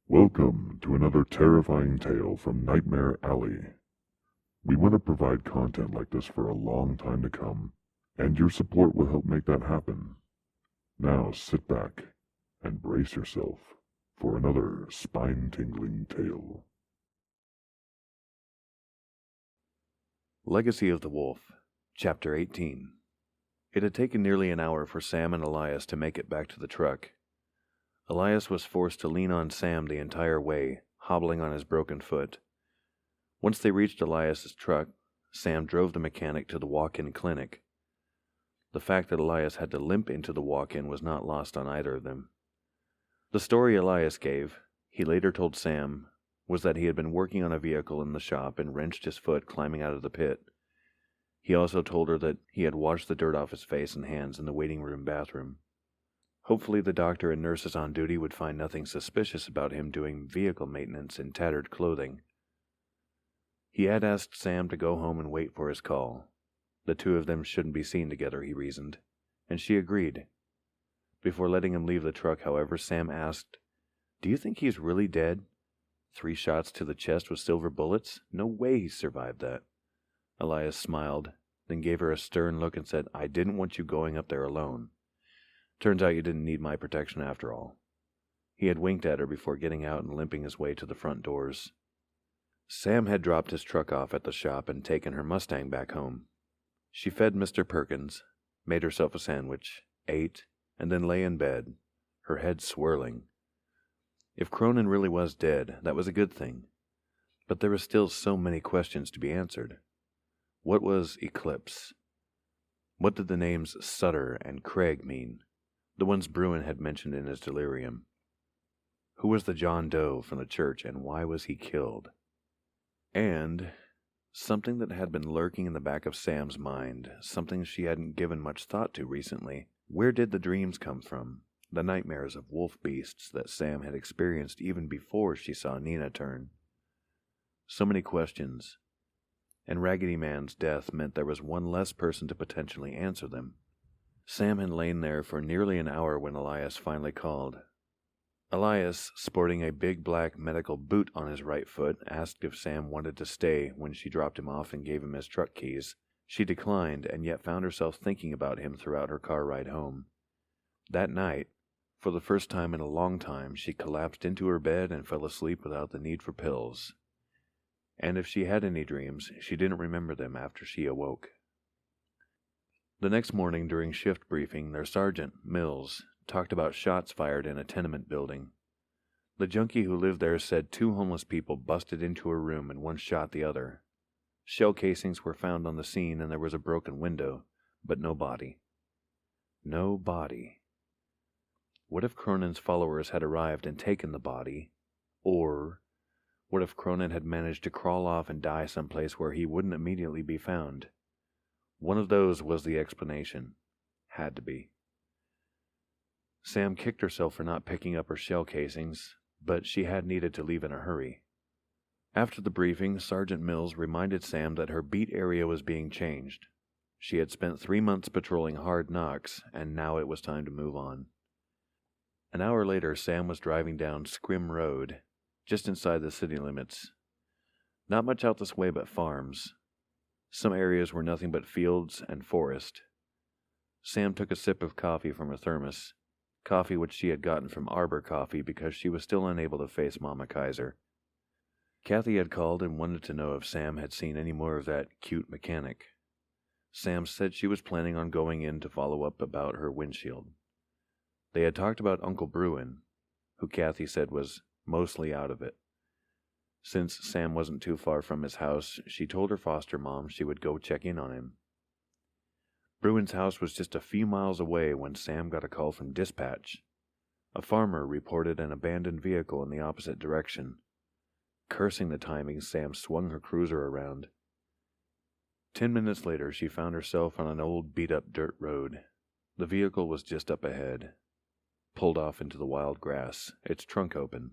Welcome to another terrifying tale from Nightmare Alley. We want to provide content like this for a long time to come, and your support will help make that happen. Now sit back and brace yourself for another spine-tingling tale. Legacy of the Wolf, Chapter 18. It had taken nearly an hour for Sam and Elias to make it back to the truck. Elias was forced to lean on Sam the entire way, hobbling on his broken foot. Once they reached Elias's truck, Sam drove the mechanic to the walk-in clinic. The fact that Elias had to limp into the walk-in was not lost on either of them. The story Elias gave, he later told Sam, was that he had been working on a vehicle in the shop and wrenched his foot climbing out of the pit. He also told her that he had washed the dirt off his face and hands in the waiting room bathroom. Hopefully the doctor and nurses on duty would find nothing suspicious about him doing vehicle maintenance in tattered clothing. He had asked Sam to go home and wait for his call. The two of them shouldn't be seen together, he reasoned, and she agreed. Before letting him leave the truck, however, Sam asked, "Do you think he's really dead? 3 shots to the chest with silver bullets? No way he survived that." Elias smiled, then gave her a stern look and said, "I didn't want you going up there alone. Turns out you didn't need my protection after all." He had winked at her before getting out and limping his way to the front doors. Sam had dropped his truck off at the shop and taken her Mustang back home. She fed Mr. Perkins, made herself a sandwich, ate, and then lay in bed, her head swirling. If Cronin really was dead, that was a good thing. But there were still so many questions to be answered. What was Eclipse? What did the names Sutter and Craig mean? The ones Bruin had mentioned in his delirium. Who was the John Doe from the church, and why was he killed? And something that had been lurking in the back of Sam's mind, something she hadn't given much thought to recently. Where did the dreams come from? The nightmares of wolf beasts that Sam had experienced even before she saw Nina turn. So many questions. And Raggedy Man's death meant there was one less person to potentially answer them. Sam had lain there for nearly an hour when Elias finally called. Elias, sporting a big black medical boot on his right foot, asked if Sam wanted to stay when she dropped him off and gave him his truck keys. She declined, and yet found herself thinking about him throughout her car ride home. That night, for the first time in a long time, she collapsed into her bed and fell asleep without the need for pills. And if she had any dreams, she didn't remember them after she awoke. The next morning during shift briefing, their sergeant, Mills, talked about shots fired in a tenement building. The junkie who lived there said 2 homeless people busted into her room and one shot the other. Shell casings were found on the scene and there was a broken window, but no body. No body. What if Cronin's followers had arrived and taken the body? Or what if Cronin had managed to crawl off and die someplace where he wouldn't immediately be found? One of those was the explanation. Had to be. Sam kicked herself for not picking up her shell casings, but she had needed to leave in a hurry. After the briefing, Sergeant Mills reminded Sam that her beat area was being changed. She had spent 3 months patrolling Hard Knocks, and now it was time to move on. An hour later, Sam was driving down Scrim Road, just inside the city limits. Not much out this way but farms. Some areas were nothing but fields and forest. Sam took a sip of coffee from her thermos, coffee which she had gotten from Arbor Coffee because she was still unable to face Mama Kaiser. Kathy had called and wanted to know if Sam had seen any more of that cute mechanic. Sam said she was planning on going in to follow up about her windshield. They had talked about Uncle Bruin, who Kathy said was mostly out of it. Since Sam wasn't too far from his house, she told her foster mom she would go check in on him. Bruin's house was just a few miles away when Sam got a call from dispatch. A farmer reported an abandoned vehicle in the opposite direction. Cursing the timing, Sam swung her cruiser around. 10 minutes later, she found herself on an old beat-up dirt road. The vehicle was just up ahead, pulled off into the wild grass, its trunk open.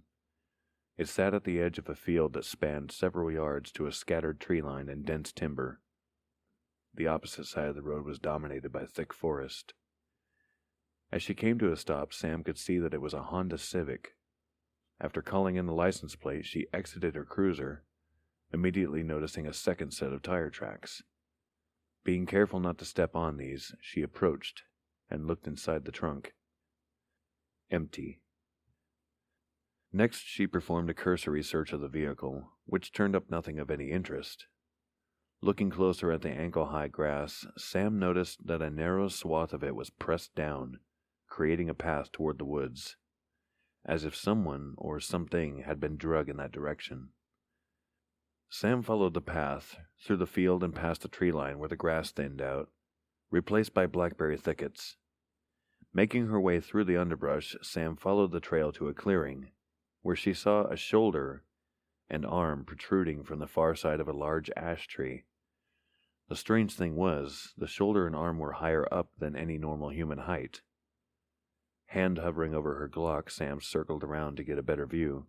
It sat at the edge of a field that spanned several yards to a scattered tree line and dense timber. The opposite side of the road was dominated by thick forest. As she came to a stop, Sam could see that it was a Honda Civic. After calling in the license plate, she exited her cruiser, immediately noticing a second set of tire tracks. Being careful not to step on these, she approached and looked inside the trunk. Empty. Next, she performed a cursory search of the vehicle, which turned up nothing of any interest. Looking closer at the ankle-high grass, Sam noticed that a narrow swath of it was pressed down, creating a path toward the woods, as if someone or something had been dragged in that direction. Sam followed the path, through the field and past the tree line where the grass thinned out, replaced by blackberry thickets. Making her way through the underbrush, Sam followed the trail to a clearing, where she saw a shoulder and arm protruding from the far side of a large ash tree. The strange thing was, the shoulder and arm were higher up than any normal human height. Hand hovering over her Glock, Sam circled around to get a better view.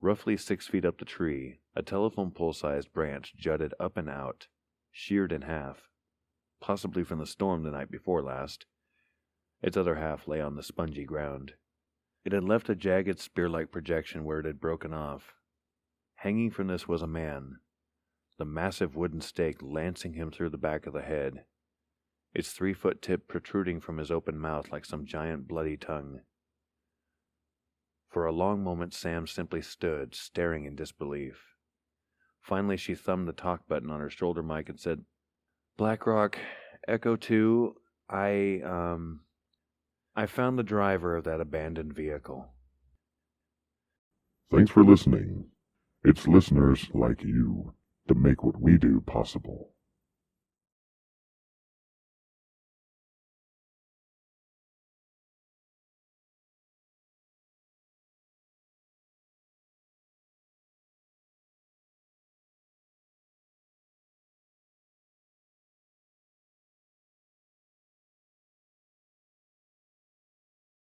Roughly 6 feet up the tree, a telephone pole-sized branch jutted up and out, sheared in half, possibly from the storm the night before last. Its other half lay on the spongy ground. It had left a jagged spear-like projection where it had broken off. Hanging from this was a man, the massive wooden stake lancing him through the back of the head, its 3-foot tip protruding from his open mouth like some giant bloody tongue. For a long moment, Sam simply stood, staring in disbelief. Finally, she thumbed the talk button on her shoulder mic and said, "Blackrock, Echo 2, I found the driver of that abandoned vehicle." Thanks for listening. It's listeners like you that make what we do possible.